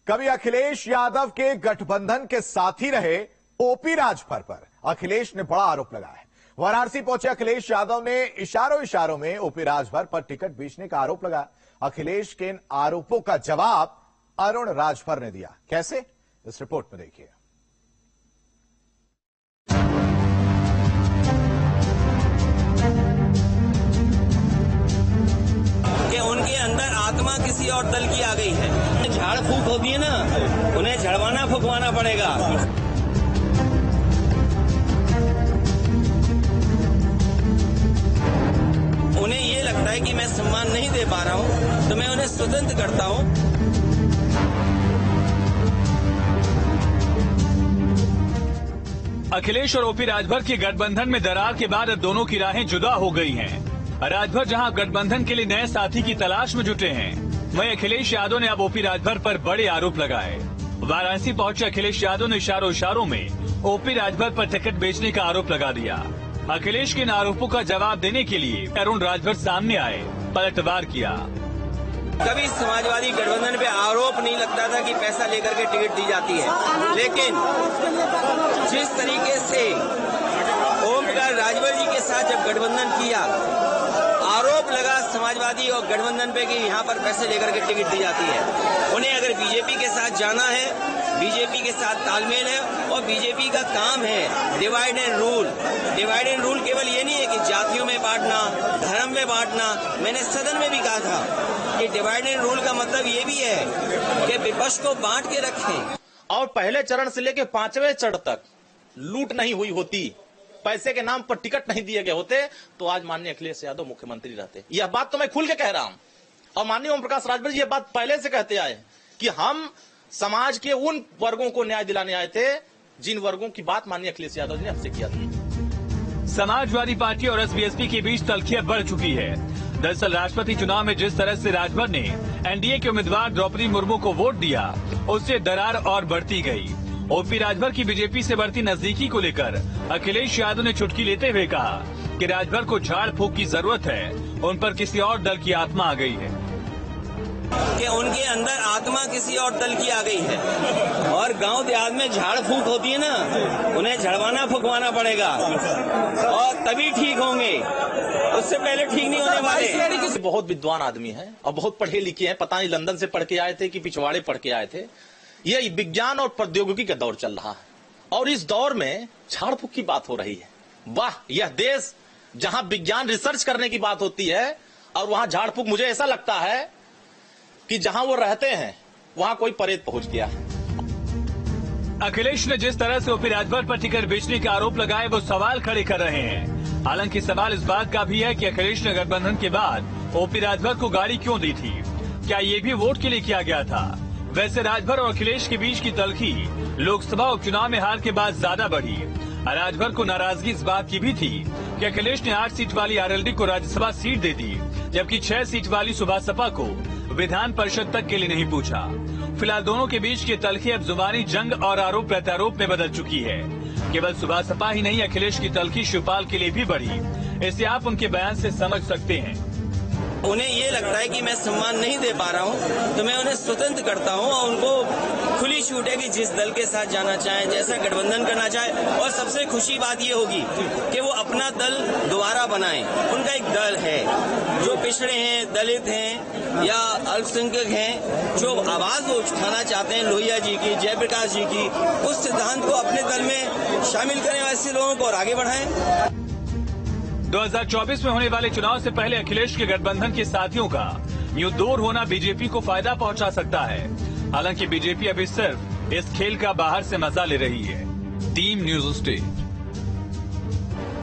कभी अखिलेश यादव के गठबंधन के साथी रहे ओपी राजभर पर अखिलेश ने बड़ा आरोप लगाया है। वाराणसी पहुंचे अखिलेश यादव ने इशारों में ओपी राजभर पर टिकट बेचने का आरोप लगाया। अखिलेश के इन आरोपों का जवाब अरुण राजभर ने दिया। कैसे, इस रिपोर्ट में देखिए। कि उनके अंदर आत्मा किसी और दल की आ गई है। झाड़ फूक होती है ना, उन्हें झड़वाना फूकवाना पड़ेगा। उन्हें ये लगता है कि मैं सम्मान नहीं दे पा रहा हूं, तो मैं उन्हें स्वतंत्र करता हूं। अखिलेश और ओपी राजभर के गठबंधन में दरार के बाद अब दोनों की राहें जुदा हो गई हैं। राजभर जहां गठबंधन के लिए नए साथी की तलाश में जुटे हैं, वहीं अखिलेश यादव ने अब ओपी राजभर पर बड़े आरोप लगाए। वाराणसी पहुंचे अखिलेश यादव ने इशारों में ओपी राजभर पर टिकट बेचने का आरोप लगा दिया। अखिलेश के इन आरोपों का जवाब देने के लिए अरुण राजभर सामने आए, पलटवार किया। कभी समाजवादी गठबंधन पे आरोप नहीं लगता था कि पैसा लेकर के टिकट दी जाती है, लेकिन जिस तरीके से ओमप्रकाश राजभर जी के साथ जब गठबंधन किया, आरोप लगा समाजवादी और गठबंधन पे कि यहाँ पर पैसे लेकर के टिकट दी जाती है। उन्हें अगर बीजेपी के साथ जाना है, बीजेपी के साथ तालमेल है और बीजेपी का काम है divide and rule. Divide and rule केवल ये नहीं है कि जातियों में बांटना, धर्म में बांटना। मैंने सदन में भी कहा था कि डिवाइड एंड रूल का मतलब ये भी है कि विपक्ष को बांट के रखें। और पहले चरण से लेकर 5वें चरण तक लूट नहीं हुई होती, पैसे के नाम पर टिकट नहीं दिए गए होते, तो आज माननीय अखिलेश यादव मुख्यमंत्री रहते। यह बात तो मैं खुल के कह रहा हूं और माननीय ओम प्रकाश राजभर जी ये बात पहले से कहते आए कि हम समाज के उन वर्गों को न्याय दिलाने आए थे जिन वर्गों की बात माननीय अखिलेश यादव जी ने हमसे किया था। समाजवादी पार्टी और एसबीएसपी के बीच तल्खियां बढ़ चुकी है। दरअसल राष्ट्रपति चुनाव में जिस तरह से राजभर ने एनडीए के उम्मीदवार द्रौपदी मुर्मू को वोट दिया, उससे दरार और बढ़ती गई। ओपी राजभर की बीजेपी से बढ़ती नजदीकी को लेकर अखिलेश यादव ने चुटकी लेते हुए कहा कि राजभर को झाड़ फूक की जरूरत है, उन पर किसी और दल की आत्मा आ गई है। कि उनके अंदर आत्मा किसी और दल की आ गई है और गांव देहात में झाड़ फूक होती है ना, उन्हें झड़वाना फूकवाना पड़ेगा और तभी ठीक होंगे, उससे पहले ठीक नहीं होने वाले। बहुत विद्वान आदमी है और बहुत पढ़े लिखे हैं, पता नहीं लंदन से पढ़ के आए थे कि पिछवाड़े पढ़ के आए थे। ये विज्ञान और प्रौद्योगिकी का दौर चल रहा है और इस दौर में झाड़ फूक की बात हो रही है। वाह, यह देश जहां विज्ञान रिसर्च करने की बात होती है और वहां झाड़ फूक, मुझे ऐसा लगता है कि जहां वो रहते हैं वहां कोई परेत पहुंच गया। अखिलेश ने जिस तरह से ओपी राजभर पर टिकट बेचने का आरोप लगाए, वो सवाल खड़े कर रहे हैं। हालांकि सवाल इस बात का भी है कि अखिलेश ने गठबंधन के बाद ओपी राजभर को गाड़ी क्यों दी थी? क्या ये भी वोट के लिए किया गया था? वैसे राजभर और अखिलेश के बीच की तल्खी लोकसभा उपचुनाव में हार के बाद ज्यादा बढ़ी। राजभर को नाराजगी इस बात की भी थी कि अखिलेश ने 8 सीट वाली आरएलडी को राज्यसभा सीट दे दी, जबकि 6 सीट वाली सुभासपा को विधान परिषद तक के लिए नहीं पूछा। फिलहाल दोनों के बीच की तल्खी अब जुबानी जंग और आरोप प्रत्यारोप में बदल चुकी है। केवल सुभासपा ही नहीं, अखिलेश की तल्खी शिवपाल के लिए भी बढ़ी। इसे आप उनके बयान से समझ सकते हैं। उन्हें ये लगता है कि मैं सम्मान नहीं दे पा रहा हूं, तो मैं उन्हें स्वतंत्र करता हूं और उनको खुली छूट है कि जिस दल के साथ जाना चाहें, जैसा गठबंधन करना चाहे। और सबसे खुशी बात ये होगी कि वो अपना दल दोबारा बनाएं। उनका एक दल है, जो पिछड़े हैं, दलित हैं या अल्पसंख्यक हैं, जो आवाज वो उठाना चाहते हैं लोहिया जी की, जयप्रकाश जी की, उस सिद्धांत को अपने दल में शामिल करें, ऐसे लोगों को और आगे बढ़ाएं। 2024 में होने वाले चुनाव से पहले अखिलेश के गठबंधन के साथियों का यूं दूर होना बीजेपी को फायदा पहुंचा सकता है। हालांकि बीजेपी अभी सिर्फ इस खेल का बाहर से मजा ले रही है। Team news state.